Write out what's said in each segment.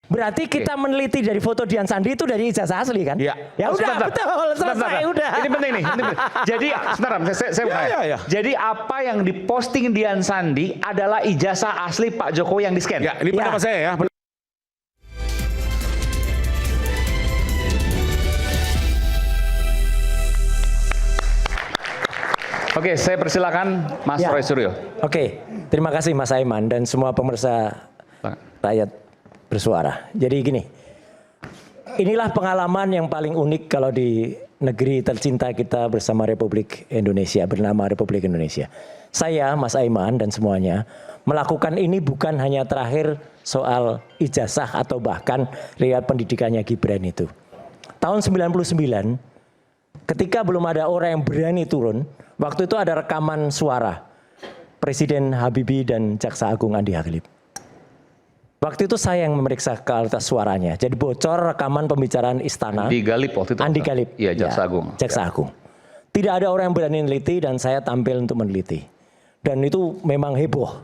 Berarti kita meneliti dari foto Dian Sandi itu dari ijazah asli kan? Iya. Ya udah, betul, selesai udah. Ini penting nih. Jadi, sebentar, saya ya. Jadi apa yang diposting Dian Sandi adalah ijazah asli Pak Jokowi yang di-scan? Ya, ini pendapat saya ya. Oke, saya persilakan Mas Roy Suryo. Oke, terima kasih Mas Aiman dan semua pemirsa rakyat bersuara. Jadi gini, inilah pengalaman yang paling unik kalau di negeri tercinta kita bersama Republik Indonesia, bernama Republik Indonesia. Saya, Mas Aiman dan semuanya, melakukan ini bukan hanya terakhir soal ijazah atau bahkan riwayat pendidikannya Gibran itu. Tahun 99, ketika belum ada orang yang berani turun, waktu itu ada rekaman suara Presiden Habibie dan Jaksa Agung Andi Aghlib. Waktu itu saya yang memeriksa kualitas suaranya. Jadi bocor rekaman pembicaraan istana. Andi Galip waktu itu. Andi Galip. Iya, Jaksa Agung. Jaksa Agung. Tidak ada orang yang berani meneliti dan saya tampil untuk meneliti. Dan itu memang heboh.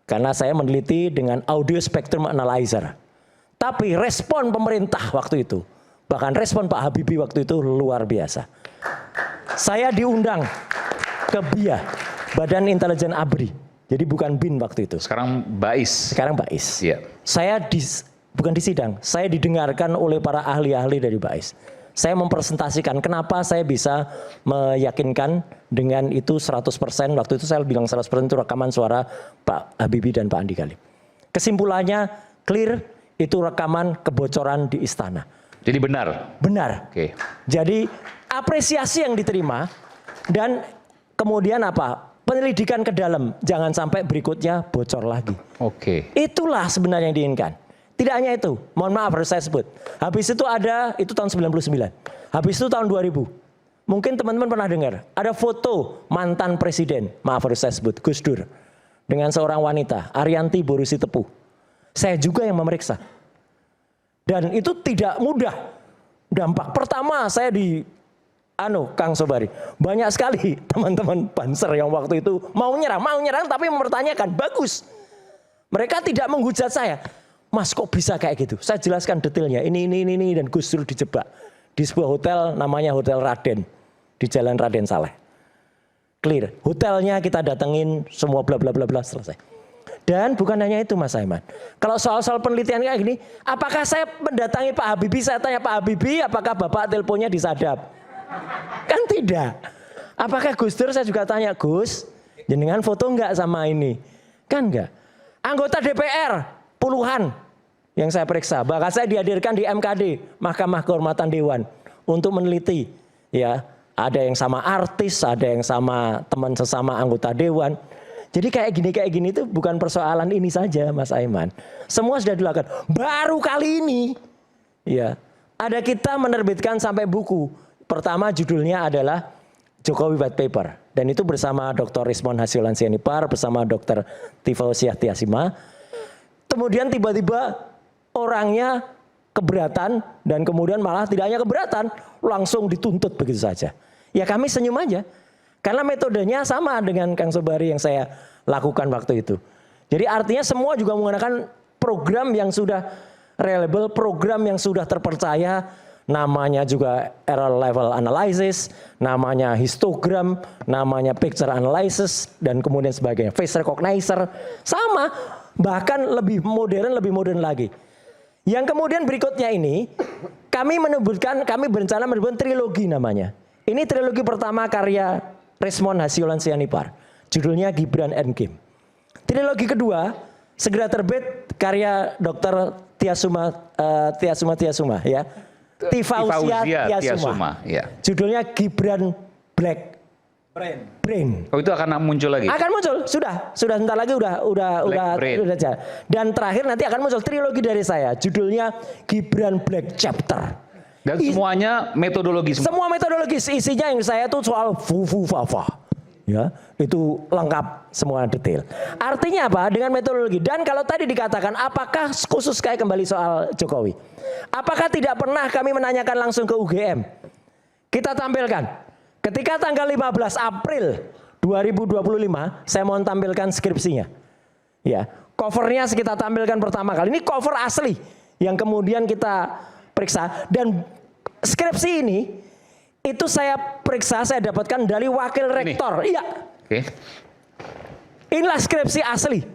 Karena saya meneliti dengan audio spectrum analyzer. Tapi respon pemerintah waktu itu, bahkan respon Pak Habibie waktu itu luar biasa. Saya diundang ke BIA, Badan Intelijen ABRI. Jadi bukan BIN waktu itu. Sekarang BAIS. Sekarang BAIS. Iya. Saya bukan disidang, saya didengarkan oleh para ahli-ahli dari BAIS. Saya mempresentasikan kenapa saya bisa meyakinkan dengan itu 100%. Waktu itu saya bilang 100% itu rekaman suara Pak Habibie dan Pak Andi Galip. Kesimpulannya clear, itu rekaman kebocoran di istana. Jadi benar? Benar. Oke. Jadi apresiasi yang diterima dan kemudian apa? Penyelidikan ke dalam, jangan sampai berikutnya bocor lagi. Oke. Itulah sebenarnya yang diinginkan. Tidak hanya itu, mohon maaf harus saya sebut. Habis itu ada, itu tahun 99. Habis itu tahun 2000. Mungkin teman-teman pernah dengar, ada foto mantan presiden, maaf harus saya sebut, Gus Dur. Dengan seorang wanita, Arianti Borusi Tepu. Saya juga yang memeriksa. Dan itu tidak mudah. Dampak pertama saya Kang Sobari, banyak sekali teman-teman Banser yang waktu itu mau nyerang tapi mempertanyakan, bagus. Mereka tidak menghujat saya. Mas kok bisa kayak gitu? Saya jelaskan detailnya, ini dan Gus Dur dijebak. Di sebuah hotel namanya Hotel Raden, di Jalan Raden Saleh. Clear, hotelnya kita datengin semua bla bla bla bla selesai. Dan bukan hanya itu Mas Aiman. Kalau soal penelitian kayak gini, apakah saya mendatangi Pak Habibie, saya tanya Pak Habibie, apakah Bapak teleponnya disadap? Kan tidak. Apakah Gus Dur saya juga tanya, Gus, jenengan foto enggak sama ini? Kan enggak. Anggota DPR puluhan yang saya periksa, bahkan saya dihadirkan di MKD, Mahkamah Kehormatan Dewan, untuk meneliti. Ya, ada yang sama artis, ada yang sama teman sesama anggota dewan. Jadi kayak gini itu bukan persoalan ini saja, Mas Aiman. Semua sudah dilakukan. Baru kali ini, ya, ada kita menerbitkan sampai buku. Pertama judulnya adalah Jokowi White Paper. Dan itu bersama Dr. Rismon Hasilan Sianipar, bersama Dr. Tifauziah Tiasima. Kemudian tiba-tiba orangnya keberatan dan kemudian malah tidak hanya keberatan, langsung dituntut begitu saja. Ya kami senyum aja. Karena metodenya sama dengan Kang Sobari yang saya lakukan waktu itu. Jadi artinya semua juga menggunakan program yang sudah reliable, program yang sudah terpercaya. Namanya juga error level analysis, namanya histogram, namanya picture analysis, dan kemudian sebagainya. Face recognizer, sama, bahkan lebih modern lagi. Yang kemudian berikutnya ini, kami berencana menyebutkan trilogi namanya. Ini trilogi pertama karya Rismon Hasilan Sianipar, judulnya Gibran Endgame. Trilogi kedua, segera terbit karya Dr. Tiasuma ya. Tifauziah Tiasuma. Ya. Judulnya Gibran Black Brain. Oh, itu akan muncul lagi? Akan muncul, sudah sebentar lagi udah jalan. Dan terakhir nanti akan muncul trilogi dari saya, judulnya Gibran Black Chapter. Dan semuanya metodologi semua metodologis, isinya yang saya tuh soal fufu-fafa. Ya, itu lengkap semua detail. Artinya apa? Dengan metodologi. Dan kalau tadi dikatakan apakah khusus kayak kembali soal Jokowi? Apakah tidak pernah kami menanyakan langsung ke UGM? Kita tampilkan. Ketika tanggal 15 April 2025, saya mau tampilkan skripsinya. Ya, covernya kita tampilkan pertama kali. Ini cover asli yang kemudian kita periksa. Dan skripsi ini itu saya periksa, saya dapatkan dari wakil rektor. Iya. Oke. Inilah skripsi asli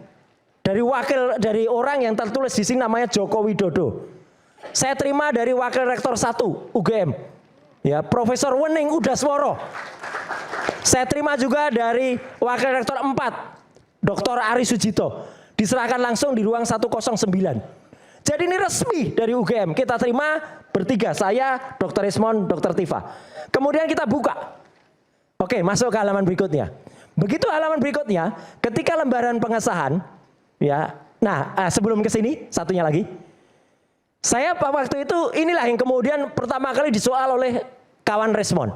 dari orang yang tertulis di sini namanya Joko Widodo. Saya terima dari wakil rektor 1 UGM. Ya, Profesor Wening Udasworo. Saya terima juga dari wakil rektor 4 Dr. Ari Sujito. Diserahkan langsung di ruang 109. Jadi ini resmi dari UGM. Kita terima bertiga, saya, Dr. Ismon, Dr. Tifa. Kemudian kita buka. Oke, masuk ke halaman berikutnya. Begitu halaman berikutnya, ketika lembaran pengesahan, ya. Nah, sebelum ke sini, satunya lagi. Saya waktu itu inilah yang kemudian pertama kali disoal oleh kawan Resmon.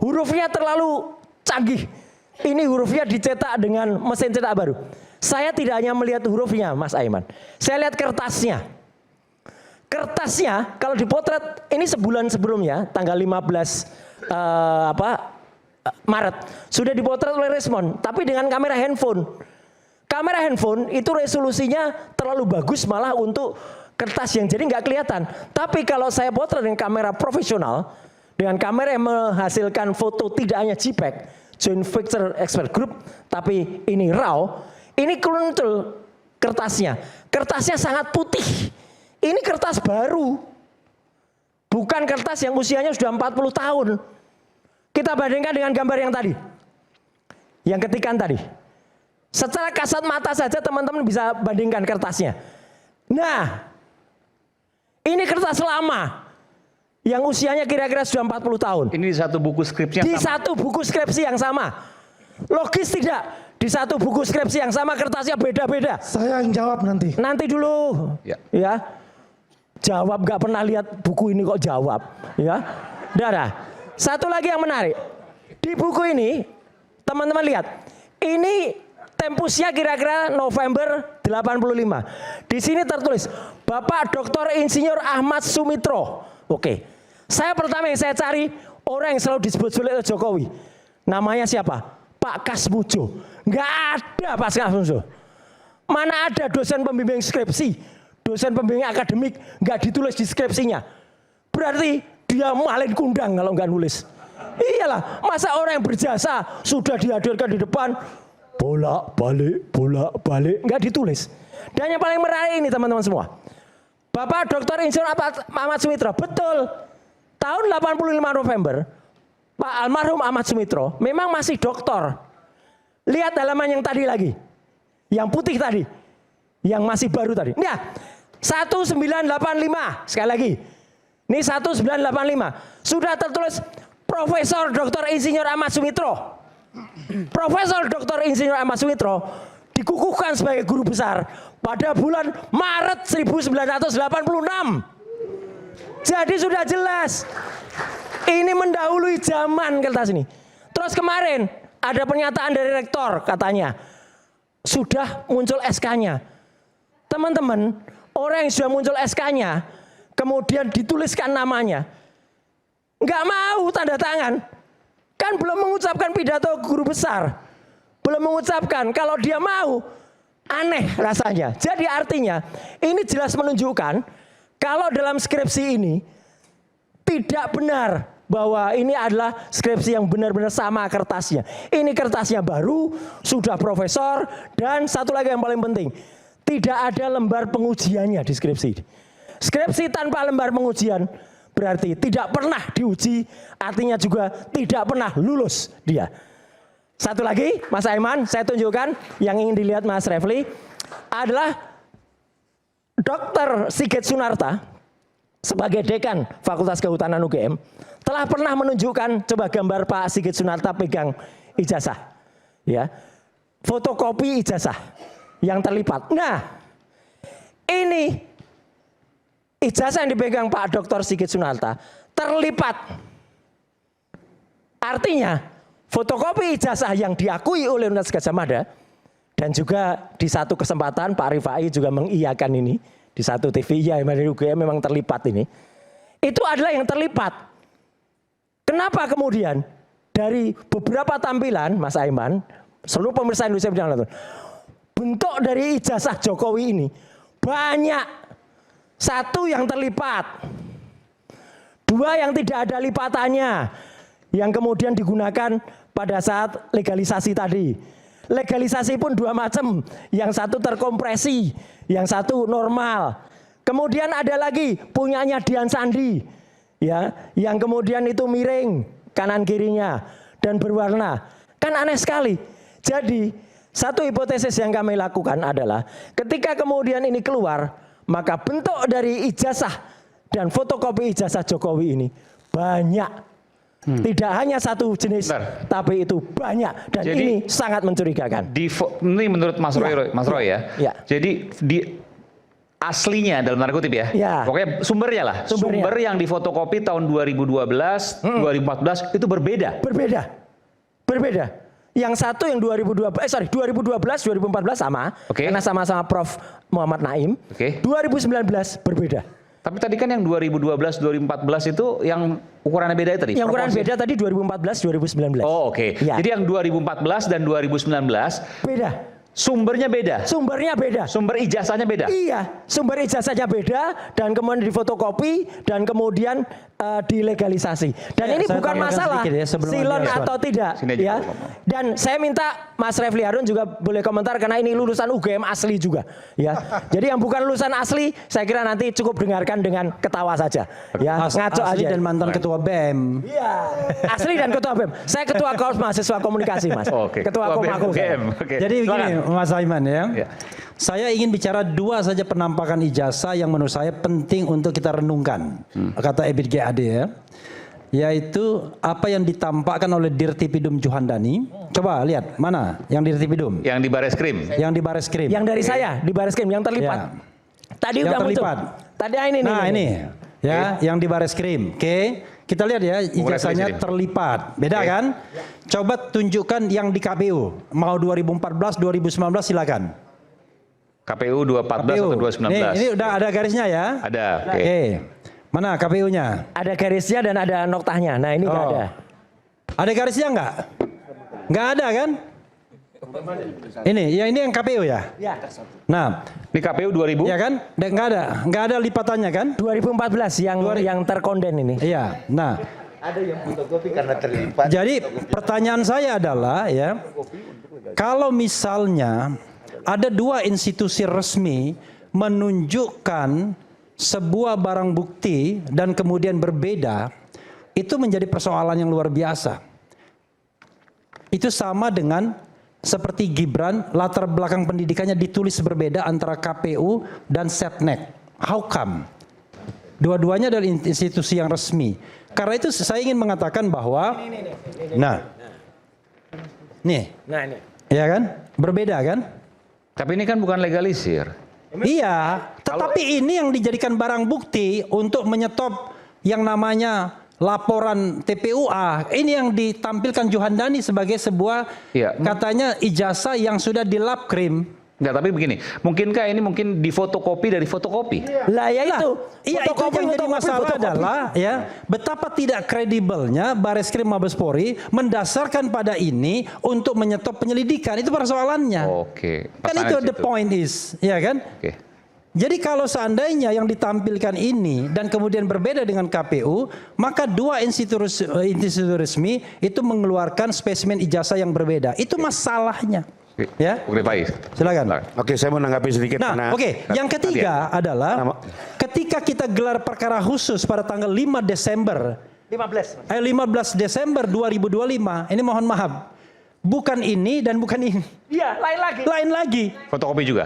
Hurufnya terlalu canggih. Ini hurufnya dicetak dengan mesin cetak baru. Saya tidak hanya melihat hurufnya, Mas Aiman. Saya lihat kertasnya. Kertasnya kalau dipotret ini sebulan sebelumnya, tanggal 15 Maret sudah dipotret oleh Resmon, tapi dengan kamera handphone. Kamera handphone itu resolusinya terlalu bagus malah untuk kertas yang jadi nggak kelihatan. Tapi kalau saya potret dengan kamera profesional, dengan kamera yang menghasilkan foto tidak hanya JPEG, Joint Picture Expert Group, tapi ini RAW, ini muncul kertasnya. Kertasnya sangat putih. Ini kertas baru. Bukan kertas yang usianya sudah 40 tahun. Kita bandingkan dengan gambar yang tadi. Yang ketikan tadi. Secara kasat mata saja teman-teman bisa bandingkan kertasnya. Nah, ini kertas lama. Yang usianya kira-kira sudah 40 tahun. Ini di satu buku skripsinya di sama. satu buku skripsi yang sama. Logis tidak? Di satu buku skripsi yang sama kertasnya beda-beda. Saya yang jawab nanti. Nanti dulu. Ya. Jawab, gak pernah lihat buku ini kok jawab. Ya. Darah. Satu lagi yang menarik. Di buku ini, teman-teman lihat. Ini tempusnya kira-kira November 85. Di sini tertulis Bapak Dr. Insinyur Ahmad Sumitro. Oke. Saya pertama yang saya cari orang yang selalu disebut oleh Jokowi. Namanya siapa? Pak Kasmujo. Nggak ada Pak Kasmujo. Mana ada dosen pembimbing skripsi, dosen pembimbing akademik nggak ditulis di skripsinya. Berarti dia malin kundang kalau nggak nulis. Iyalah, masa orang yang berjasa sudah dihadirkan di depan bolak-balik nggak ditulis. Dan yang paling menarik ini teman-teman semua. Bapak Dr. Insinyur Ahmad Sumitro, betul. Tahun 85 November, Pak almarhum Ahmad Sumitro memang masih doktor. Lihat halaman yang tadi lagi. Yang putih tadi. Yang masih baru tadi. Nah, 1985. Sekali lagi. Ini 1985. Sudah tertulis Profesor Dr. Insinyur Ahmad Sumitro. Profesor Dr. Insinyur Ahmad Sumitro dikukuhkan sebagai guru besar pada bulan Maret 1986. Jadi sudah jelas. Ini mendahului zaman kertas ini. Terus kemarin ada pernyataan dari rektor katanya sudah muncul SK-nya. Teman-teman, orang yang sudah muncul SK-nya kemudian dituliskan namanya, nggak mau tanda tangan, kan belum mengucapkan pidato guru besar, belum mengucapkan. Kalau dia mau, aneh rasanya. Jadi artinya ini jelas menunjukkan kalau dalam skripsi ini tidak benar bahwa ini adalah skripsi yang benar-benar sama kertasnya. Ini kertasnya baru, sudah profesor, dan satu lagi yang paling penting, tidak ada lembar pengujiannya di skripsi. Skripsi tanpa lembar pengujian berarti tidak pernah diuji, artinya juga tidak pernah lulus dia. Satu lagi, Mas Aiman, saya tunjukkan yang ingin dilihat Mas Refli adalah Dr. Sigit Sunarta sebagai dekan Fakultas Kehutanan UGM telah pernah menunjukkan, coba gambar Pak Sigit Sunarta pegang ijazah, ya, fotokopi ijazah yang terlipat. Nah, ini ijazah yang dipegang Pak Dr. Sigit Sunarta terlipat. Artinya fotokopi ijazah yang diakui oleh Universitas Gadjah Mada, dan juga di satu kesempatan Pak Rifai juga mengiyakan ini di satu TV, ya dari UGM memang terlipat ini. Itu adalah yang terlipat. Kenapa kemudian dari beberapa tampilan Mas Aiman, seluruh pemirsa Indonesia Bidang Laut, bentuk dari ijazah Jokowi ini banyak Satu yang terlipat, dua yang tidak ada lipatannya, yang kemudian digunakan pada saat legalisasi tadi. Legalisasi pun dua macam, yang satu terkompresi, yang satu normal. Kemudian ada lagi punyanya Dian Sandi, ya, yang kemudian itu miring kanan kirinya dan berwarna. Kan aneh sekali. Jadi satu hipotesis yang kami lakukan adalah ketika kemudian ini keluar, maka bentuk dari ijazah dan fotokopi ijazah Jokowi ini banyak. Tidak hanya satu jenis, tapi itu banyak, dan Jadi, ini sangat mencurigakan. Ini menurut Mas Roy ya. Ya. Jadi di aslinya dalam tanda kutip ya. Ya. Pokoknya sumbernya lah. Sumbernya. Sumber yang difotokopi tahun 2012, 2014 itu berbeda. Berbeda. Yang satu yang 2012 2014 sama, Oke. karena sama-sama Prof Muhammad Naim. Oke. 2019 berbeda. Tapi tadi kan yang 2012, 2014 itu yang ukurannya beda tadi. Yang ukuran proporsi. beda tadi 2014 2019. Oh, oke. Ya. Jadi yang 2014 dan 2019 Beda. sumbernya beda. Sumbernya beda. Sumber ijazahnya beda. Iya, sumber ijazahnya beda, dan kemudian difotokopi dan kemudian dilegalisasi. Dan Ya, ini saya bukan tambahkan masalah sedikit ya, sebelum silon Anda atau tidak, Sini aja, ya. Pak. Dan saya minta Mas Refli Harun juga boleh komentar karena ini lulusan UGM asli juga, ya. Jadi yang bukan lulusan asli, saya kira nanti cukup dengarkan dengan ketawa saja, ya. Ngaco asli aja. dan mantan ketua BEM. Iya, asli dan ketua BEM. Saya ketua Korps Mahasiswa Komunikasi, Mas. Oke. Ketua Komaku. Oke. Jadi begini Mas Aiman ya. Ya. Saya ingin bicara dua saja penampakan ijazah yang menurut saya penting untuk kita renungkan. Kata Ebit GAD ya. Yaitu apa yang ditampakkan oleh Dirtipidum Juhandani. Coba lihat mana yang Dirtipidum. Yang di Bareskrim. Yang di Bareskrim. Yang dari saya di Bareskrim yang terlipat. Ya. Tadi Yang udah terlipat. muncul. Tadi ini nih. Nah ini ya yang di Bareskrim. Oke, kita lihat ya ijazahnya sini. terlipat. Beda Oke. kan? Coba tunjukkan yang di KPU. Mau 2014, 2019 silakan. KPU 214 atau 219. Ini udah ada garisnya ya. Ada. Oke. Oke. Mana KPU-nya? Ada garisnya dan ada noktahnya. Nah ini nggak Oh. ada. Ada garisnya nggak? Nggak ada kan? Ini yang KPU ya. Ya. Nah, Ini KPU 2000. ya kan? Nggak ada lipatannya kan? 2014 yang terkonden ini. Iya. Nah, Ada yang fotokopi karena terlipat. jadi pertanyaan saya adalah ya, kalau misalnya ada dua institusi resmi menunjukkan sebuah barang bukti dan kemudian berbeda, itu menjadi persoalan yang luar biasa. Itu sama dengan seperti Gibran, latar belakang pendidikannya ditulis berbeda antara KPU dan Setnek. How come? Dua-duanya adalah institusi yang resmi. Karena itu saya ingin mengatakan bahwa, nah, ini, ya kan, berbeda kan? Tapi ini kan bukan legalisir. Iya, tetapi ini yang dijadikan barang bukti untuk menyetop yang namanya laporan TPUA. Ini yang ditampilkan Juhandani sebagai sebuah Iya. katanya ijazah yang sudah di Labkrim. Enggak, tapi begini. Mungkinkah ini mungkin difotokopi dari fotokopi? Lah ya itu. Iya, itu yang jadi masalah adalah ya betapa tidak kredibelnya Bareskrim Mabes Polri mendasarkan pada ini untuk menyetop penyelidikan. Itu persoalannya. Oke. Kan itu the point is, ya kan? Oke. Jadi kalau seandainya yang ditampilkan ini dan kemudian berbeda dengan KPU, maka dua institusi resmi itu mengeluarkan spesimen ijazah yang berbeda. Itu masalahnya. Ya, Oke, Pak. silakan. Oke, saya mau nanggapi sedikit. Nah, oke. Yang ketiga adalah ketika kita gelar perkara khusus pada tanggal 5 Desember 15 Desember 2025. Ini mohon maaf. Bukan ini dan bukan ini. Iya, lain lagi. Lain lagi. Fotokopi juga.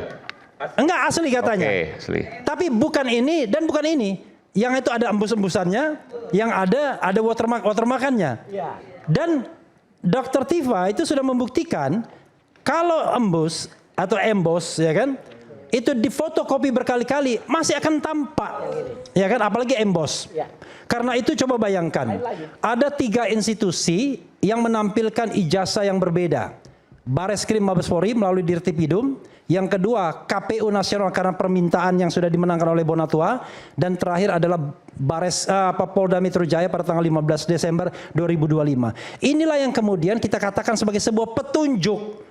Enggak asli katanya. Oke, asli. Tapi bukan ini dan bukan ini. Yang itu ada embus-embusannya, yang ada watermark-watermarkannya. Iya. Dan Dr. Tifa itu sudah membuktikan kalau embus atau emboss ya kan, itu difotokopi berkali-kali masih akan tampak. Ya kan, apalagi emboss. Ya. Karena itu coba bayangkan, ada 3 institusi yang menampilkan ijazah yang berbeda. Bareskrim Mabes Polri melalui Dirtipidum, yang kedua KPU Nasional karena permintaan yang sudah dimenangkan oleh Bonatua, dan terakhir adalah Polda Metro Jaya pada tanggal 15 Desember 2025. Inilah yang kemudian kita katakan sebagai sebuah petunjuk.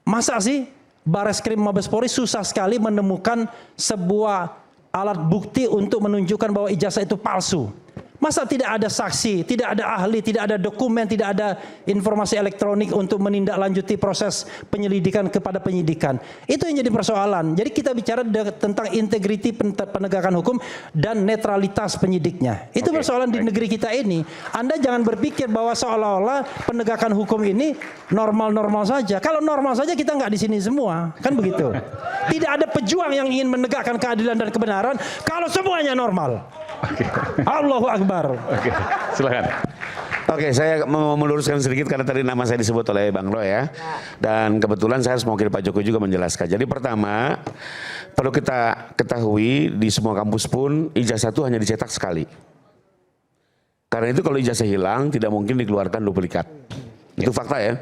Masa sih Bareskrim Mabes Polri susah sekali menemukan sebuah alat bukti untuk menunjukkan bahwa ijazah itu palsu. Masa tidak ada saksi, tidak ada ahli, tidak ada dokumen, tidak ada informasi elektronik untuk menindaklanjuti proses penyelidikan kepada penyidikan. Itu yang jadi persoalan. Jadi kita bicara tentang integriti penegakan hukum dan netralitas penyidiknya. Itu persoalan di negeri kita ini. Anda jangan berpikir bahwa seolah-olah penegakan hukum ini normal-normal saja. Kalau normal saja kita nggak di sini semua, kan begitu. Tidak ada pejuang yang ingin menegakkan keadilan dan kebenaran kalau semuanya normal. Allahu Akbar. Silakan. Oke, saya mau meluruskan sedikit karena tadi nama saya disebut oleh Bang Roy ya. Dan kebetulan saya harus mewakili Pak Jokowi juga menjelaskan. Jadi pertama, perlu kita ketahui di semua kampus pun ijazah itu hanya dicetak sekali. Karena itu kalau ijazah hilang tidak mungkin dikeluarkan duplikat. Itu fakta ya.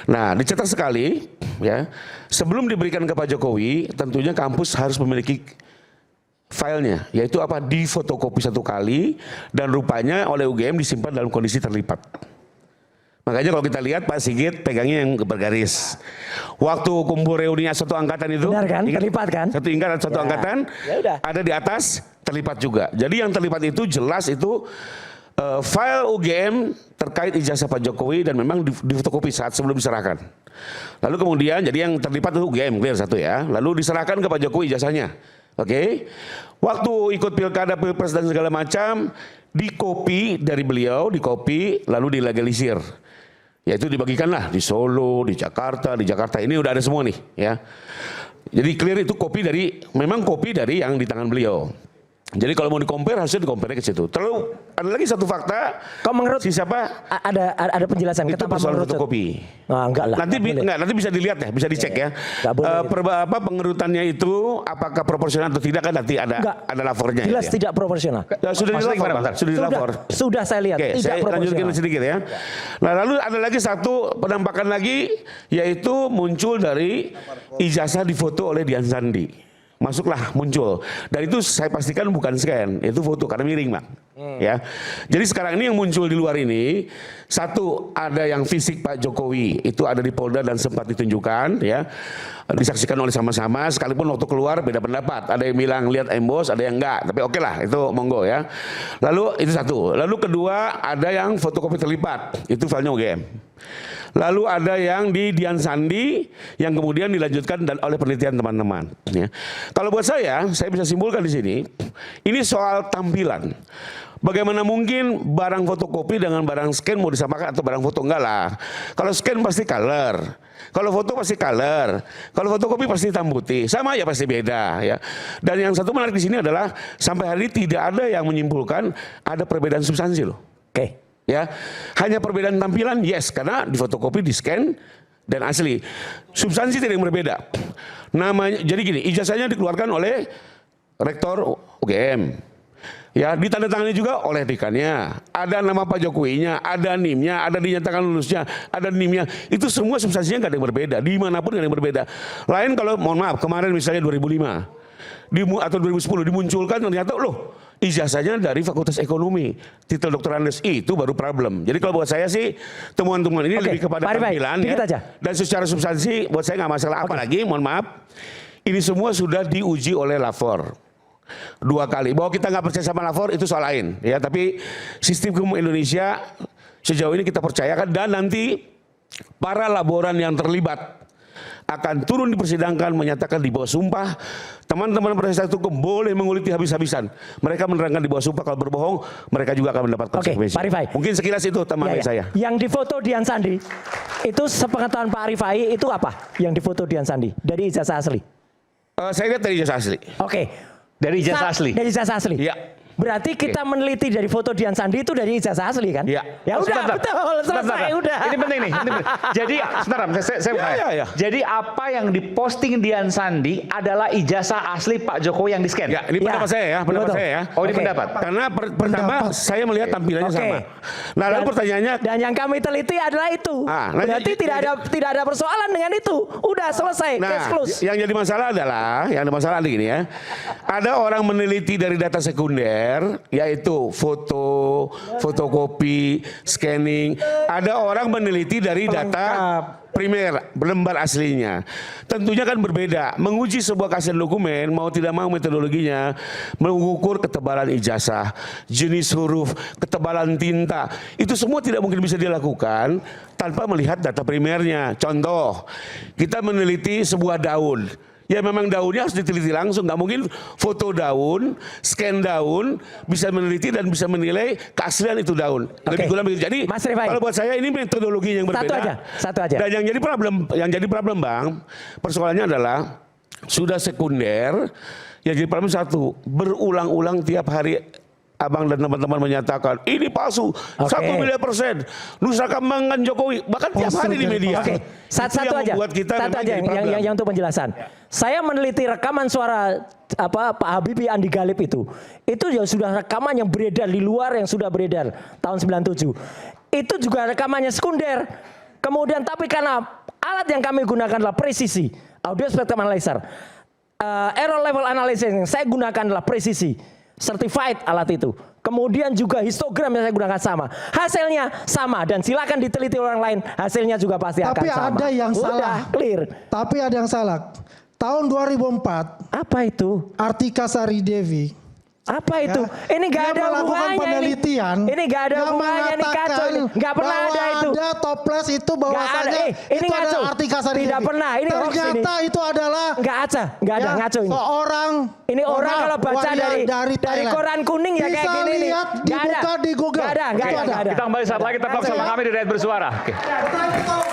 Nah, dicetak sekali ya. Sebelum diberikan ke Pak Jokowi, tentunya kampus harus memiliki filenya, yaitu apa, difotokopi 1 kali dan rupanya oleh UGM disimpan dalam kondisi terlipat. Makanya kalau kita lihat Pak Sigit pegangnya yang bergaris. Waktu kumpul reuninya satu angkatan itu, benar kan? Terlipat kan? Satu angkatan, ya udah. ada di atas terlipat juga. Jadi yang terlipat itu jelas itu file UGM terkait ijazah Pak Jokowi dan memang difotokopi saat sebelum diserahkan. Lalu kemudian jadi yang terlipat itu UGM clear satu ya. Lalu diserahkan ke Pak Jokowi ijazahnya. Oke, waktu ikut pilkada, pilpres dan segala macam, dikopi dari beliau, dikopi lalu dilegalisir. Yaitu dibagikanlah di Solo, di Jakarta ini udah ada semua nih ya. Jadi clear itu kopi dari, memang kopi dari yang di tangan beliau. Jadi kalau mau dikompar harusnya dikompar ke situ. Terus ada lagi satu fakta. Kalau menurut si siapa? Ada penjelasan. Itu persoalan fotokopi. Nah, enggak lah. Nanti bisa dilihat ya, bisa dicek ya. Pengerutannya itu apakah proporsional atau tidak kan nanti ada lapornya. Jelas ya. Tidak proporsional. Ya, sudah dilapor. Sudah saya lihat. Oke, tidak saya proporsional. lanjutkan sedikit ya. Nah, lalu ada lagi satu penampakan lagi, yaitu muncul dari ijazah difoto oleh Dian Sandi. Masuklah muncul, dan itu saya pastikan bukan scan, itu foto karena miring Bang. Ya, jadi sekarang ini yang muncul di luar ini, satu ada yang fisik Pak Jokowi, itu ada di Polda dan sempat ditunjukkan, ya, disaksikan oleh sama-sama, sekalipun waktu keluar beda pendapat, ada yang bilang lihat embos, ada yang enggak, tapi oke lah, itu monggo ya. Lalu itu satu, lalu kedua ada yang fotokopi terlipat, itu filenya UGM. Lalu ada yang di Dian Sandi yang kemudian dilanjutkan oleh penelitian teman-teman. Ya. Kalau buat saya bisa simpulkan di sini, ini soal tampilan. Bagaimana mungkin barang fotokopi dengan barang scan mau disamakan atau barang foto? Enggak lah. Kalau scan pasti color. Kalau foto pasti color. Kalau fotokopi pasti hitam putih. Sama ya pasti beda ya. Dan yang satu menarik di sini adalah sampai hari ini tidak ada yang menyimpulkan ada perbedaan substansi loh. Oke. Ya, hanya perbedaan tampilan yes karena difotokopi, di scan dan asli. Substansi tidak yang berbeda. Namanya jadi gini, ijazahnya dikeluarkan oleh rektor UGM. Ya, ditandatangani juga oleh dekannya. Ada nama Pak Jokowinya, ada NIM-nya, ada dinyatakan lulusnya, ada NIM-nya. Itu semua substansinya nggak ada yang berbeda. Dimanapun nggak ada yang berbeda. Lain kalau mohon maaf kemarin misalnya 2005 atau 2010 dimunculkan ternyata loh ijazahnya dari Fakultas Ekonomi, titel Dr. Andes, itu baru problem. Jadi kalau buat saya sih temuan-temuan ini lebih kepada tampilan ya. Dan secara substansi buat saya nggak masalah. Apalagi mohon maaf, ini semua sudah diuji oleh lapor 2 kali. Bahwa kita nggak percaya sama lapor itu soal lain ya. Tapi sistem hukum Indonesia sejauh ini kita percayakan dan nanti para laboran yang terlibat akan turun dipersidangkan menyatakan di bawah sumpah. Teman-teman penasihat hukum boleh menguliti habis-habisan. Mereka menerangkan di bawah sumpah kalau berbohong mereka juga akan mendapat konsekuensi. Pak Rifai. Mungkin sekilas itu teman saya. Yang difoto Dian Sandi itu sepengetahuan Pak Rifai itu apa? Yang difoto Dian Sandi dari ijazah asli? Saya lihat dari ijazah asli. Oke. Dari ijazah asli. Dari ijazah asli. Iya. Berarti kita meneliti dari foto Dian Sandi itu dari ijazah asli kan? Iya. Ya udah, betul, selesai udah. Ini penting nih. Jadi, sebentar, saya ya. Jadi apa yang diposting Dian Sandi adalah ijazah asli Pak Jokowi yang di scan? Ya, ini pendapat saya ya, pendapat saya ya. Oh, ini pendapat. Karena pertama saya melihat tampilannya sama. Nah, lalu pertanyaannya dan yang kami teliti adalah itu. Berarti tidak ada persoalan dengan itu. Udah selesai, case close. Yang jadi masalah adalah, yang ada masalah gini ya. Ada orang meneliti dari data sekunder primer, yaitu foto, fotokopi, scanning. Ada orang meneliti dari data primer, lembar aslinya. Tentunya kan berbeda. Menguji sebuah keaslian dokumen, mau tidak mau metodologinya, mengukur ketebalan ijazah, jenis huruf, ketebalan tinta. Itu semua tidak mungkin bisa dilakukan tanpa melihat data primernya. Contoh, kita meneliti sebuah daun. Ya memang daunnya harus diteliti langsung, nggak mungkin foto daun, scan daun, bisa meneliti dan bisa menilai keaslian itu daun. Lebih kurang begitu. Jadi Mas Rifai, kalau buat saya ini metodologi yang berbeda. Satu aja. Dan yang jadi problem Bang, persoalannya adalah sudah sekunder. Yang jadi problem satu, berulang-ulang tiap hari Abang dan teman-teman menyatakan ini palsu, 1 miliar %, Nusa Kambangan Jokowi, bahkan tiap hari di media. Oke, satu aja yang untuk penjelasan. Saya meneliti rekaman suara Pak Habibie Andi Galip itu ya sudah rekaman yang beredar di luar, yang sudah beredar tahun 97. Itu juga rekamannya sekunder. Kemudian tapi karena alat yang kami gunakan adalah presisi, audio spectrum analyzer, error level analysis yang saya gunakan adalah presisi. Certified alat itu. Kemudian juga histogram yang saya gunakan sama. Hasilnya sama dan silakan diteliti orang lain, hasilnya juga pasti akan sama. Tapi ada yang salah. Clear. Tapi ada yang salah. Tahun 2004, Apa itu? Artika Sari Devi. Apa itu? Ya, Ini nggak dia ada melakukan hubungannya penelitian. Ini nggak ada yang hubungannya, ini kacau ini. Nggak pernah bahwa ada itu. Ada toples itu Nggak bahwasannya ada. Ini itu ngaco. adalah Artika Sari Tidak Devi. pernah. Ini hoax ini. Ternyata itu adalah Nggak ada ya, ngaco ini. seorang Ini orang kalau baca dari Thailand. koran kuning ya kayak Bisa gini nih. lihat, Nggak ada. dibuka di Google. Nggak ada. Itu ada. Kita kembali saat lagi tetap bersama kami di Rakyat Bersuara. Oke. Betul.